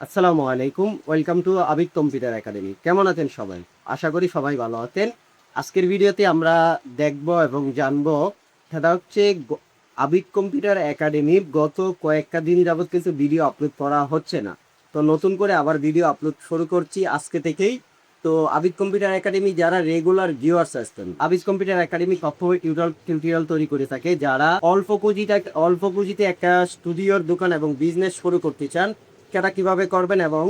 আসসালামু আলাইকুম, welcome to Abid computer academy. কেমন আছেন সবাই? আশা করি সবাই ভালো আছেন। আজকের ভিডিওতে আমরা দেখব এবং জানবো, সেটা হচ্ছে আবিদ কম্পিউটার একাডেমির গত কয়েকটা দিন যাবত কিছু ভিডিও আপলোড করা হচ্ছে না। তো নতুন করে আবার ভিডিও আপলোড শুরু করছি আজকে থেকেই। তো আবিদ কম্পিউটার একাডেমি যারা রেগুলার ভিউয়ার্স আসতেন, আবিদ কম্পিউটার একাডেমি সবসময় টিউটোরিয়াল তৈরি করে থাকে। যারা অল্প পুঁজিতে একটা স্টুডিওর দোকান এবং বিজনেস শুরু করতে চান, সেটা কিভাবে করবেন এবং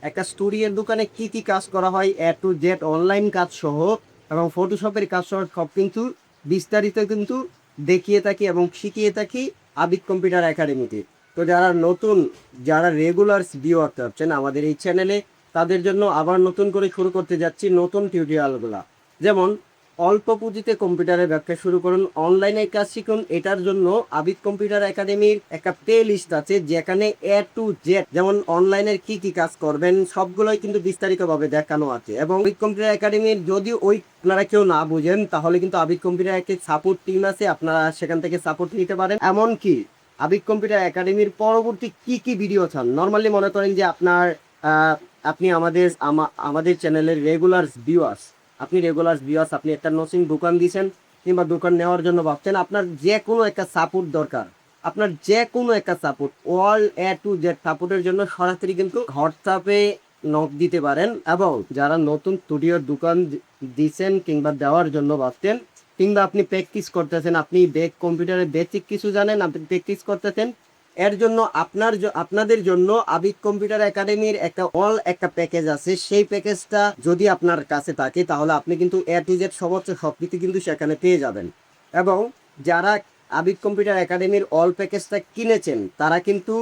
একটা স্টুডিওর দোকানে কি কি কাজ করা হয় এ টু জেড, অনলাইন কাজ সহ এবং ফটোশপের কাজ সহ সব কিন্তু বিস্তারিত কিন্তু দেখিয়ে থাকি এবং শিখিয়ে থাকি আবিদ কম্পিউটার একাডেমিতে। তো যারা রেগুলার ভিউয়ার হচ্ছেন আমাদের এই চ্যানেলে, তাদের জন্য আবার নতুন করে শুরু করতে যাচ্ছি নতুন টিউটোরিয়ালগুলা। যেমন অল্প পুঁজিতে কম্পিউটারের ব্যবসা শুরু করুন, অনলাইনে কাজ শিখুন। এটার জন্য আবিদ কম্পিউটার একাডেমির একটা প্লে লিস্ট আছে, যেখানে এ টু জেড যেমন অনলাইনের কি কি কাজ করবেন সবগুলোই কিন্তু বিস্তারিতভাবে দেখানো আছে। এবং আবিদ কম্পিউটার একাডেমির যদি আপনারা কেউ না বুঝেন, তাহলে কিন্তু আবিদ কম্পিউটার একটা সাপোর্ট টিম আছে, আপনারা সেখান থেকে সাপোর্ট নিতে পারেন। এমনকি আবিদ কম্পিউটার একাডেমির পরবর্তী কি কি ভিডিও চান, নর্মালি মনে করেন যে আপনি আমাদের চ্যানেলের রেগুলার ভিউয়ার্স, আপনি একটা নতুন দোকান দিয়েছেন কিংবা দোকান নেওয়ার জন্য ভাবছেন, আপনার যে কোনো একটা সাপোর্ট দরকার, আপনার যে কোনো একটা support, all A to Z সাপোর্টের জন্য সরাসরি কিন্তু হোয়াটসঅ্যাপে নক দিতে পারেন। এবং যারা নতুন স্টুডিওর দোকান দিচ্ছেন কিংবা দেওয়ার জন্য ভাবছেন, কিংবা আপনি প্র্যাকটিস করতেছেন, আপনি কম্পিউটারে বেসিক কিছু জানেন, আপনি প্র্যাকটিস করতেছেন, এর জন্য আপনাদের জন্য আবিদ কম্পিউটার একাডেমির একটা প্যাকেজ আছে। সেই প্যাকেজটা যদি আপনার কাছে থাকে, তাহলে আপনি কিন্তু এ টু জেড সমস্ত সবকিছু কিন্তু সেখানে পেয়ে যাবেন। এবং যারা আবিদ কম্পিউটার একাডেমির অল প্যাকেজটা কিনেছেন, তারা কিন্তু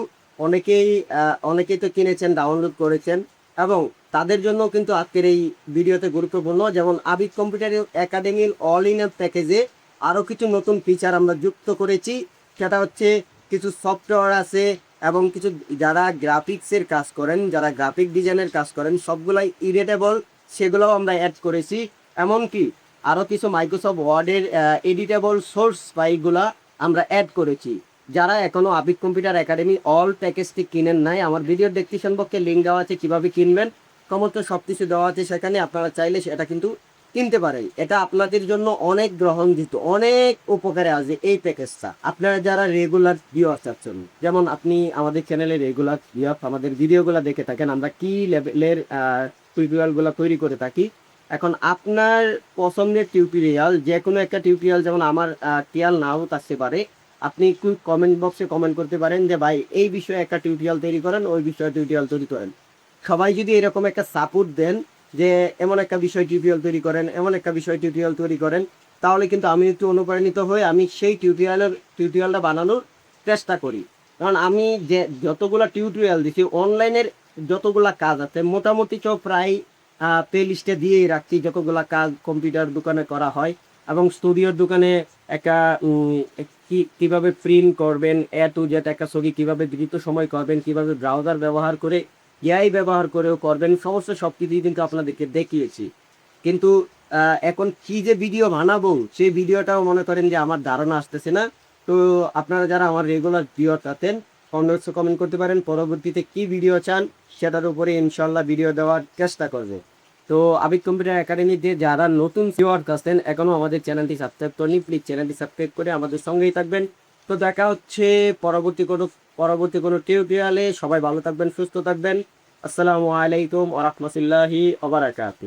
অনেকেই তো কিনেছেন, ডাউনলোড করেছেন, এবং তাদের জন্য কিন্তু আজকের এই ভিডিওতে গুরুত্বপূর্ণ। যেমন আবিদ কম্পিউটার একাডেমির অল ইন প্যাকেজে আরও কিছু নতুন ফিচার আমরা যুক্ত করেছি। সেটা হচ্ছে কিছু সফটওয়্যার আছে এবং কিছু যারা গ্রাফিক্সের কাজ করেন, যারা গ্রাফিক ডিজাইনের কাজ করেন, সবগুলাই ইডিটেবল, সেগুলোও আমরা অ্যাড করেছি। এমনকি আরও কিছু মাইক্রোসফট ওয়ার্ডের এডিটেবল সোর্স ফাইলগুলা আমরা অ্যাড করেছি। যারা এখনও আবিদ কম্পিউটার একাডেমি অল প্যাকেজটি কিনেন নাই, আমার ভিডিওর ডেসক্রিপশন বক্সে লিঙ্ক দেওয়া আছে, কীভাবে কিনবেন সমস্ত সব কিছু দেওয়া আছে সেখানে, আপনারা চাইলে সেটা কিন্তু কিনতে পারেন। এটা আপনাদের জন্য অনেক গ্রহণযোগ্য, অনেক উপকারে আসবে এই প্যাকেজটা। আপনারা যারা রেগুলার ভিউয়ার্স আছেন, যেমন আপনি আমাদের চ্যানেলে রেগুলার ভিউয়ার্স, আমাদের ভিডিওগুলো দেখে থাকেন, আমরা কি লেভেলের টিউটোরিয়ালগুলো তৈরি করে থাকি। এখন আপনার পছন্দের টিউটোরিয়াল, যে কোনো একটা টিউটোরিয়াল, যেমন আমার টিয়াল নাও আসতে পারে, আপনি একটু কমেন্ট বক্সে কমেন্ট করতে পারেন যে ভাই এই বিষয়ে একটা টিউটোরিয়াল তৈরি করেন, ওই বিষয়ে টিউটোরিয়াল তৈরি করেন। সবাই যদি এরকম একটা সাপোর্ট দেন যে এমন একটা বিষয় টিউটোরিয়াল তৈরি করেন, এমন একটা বিষয় টিউটোরিয়াল তৈরি করেন, তাহলে কিন্তু আমি একটু অনুপ্রাণিত হয়ে আমি সেই টিউটোরিয়ালটা বানানোর চেষ্টা করি। কারণ আমি যে যতগুলা টিউটোরিয়াল দিছি, অনলাইনের যতগুলা কাজ আছে মোটামুটি সব প্রায় প্লে লিস্টে দিয়েই রাখছি, যতগুলা কাজ কম্পিউটার দোকানে করা হয়। এবং স্টুডিওর দোকানে একটা কীভাবে প্রিন্ট করবেন, এ টু জেড একটা ছবি কীভাবে দ্রুত সময় করবেন, কীভাবে ব্রাউজার ব্যবহার করে, এআই ব্যবহার করেও করবেন, সমস্ত সব কিছুই কিন্তু আপনাদেরকে দেখিয়েছি। কিন্তু এখন কি যে ভিডিও বানাবো, সেই ভিডিওটাও মনে করেন যে আমার ধারণা আসতেছে না। তো আপনারা যারা আমার রেগুলার ভিডিও চাচ্ছেন, কমেন্ট করতে পারেন পরবর্তীতে কি ভিডিও চান, সেটার উপরে ইনশাল্লাহ ভিডিও দেওয়ার চেষ্টা করবে। তো আবিদ কম্পিউটার একাডেমিতে যারা নতুন ভিউয়ার আছেন, এখনও আমাদের চ্যানেলটি সাবস্ক্রাইব করেনি, প্লিজ চ্যানেলটি সাবস্ক্রাইব করে আমাদের সঙ্গেই থাকবেন। তো দেখা হচ্ছে পরবর্তী কোনো টিউটোরিয়ালে। সবাই ভালো থাকবেন, সুস্থ থাকবেন। আসসালামু আলাইকুম ওয়া রাহমাতুল্লাহি ওয়া বারাকাতুহু।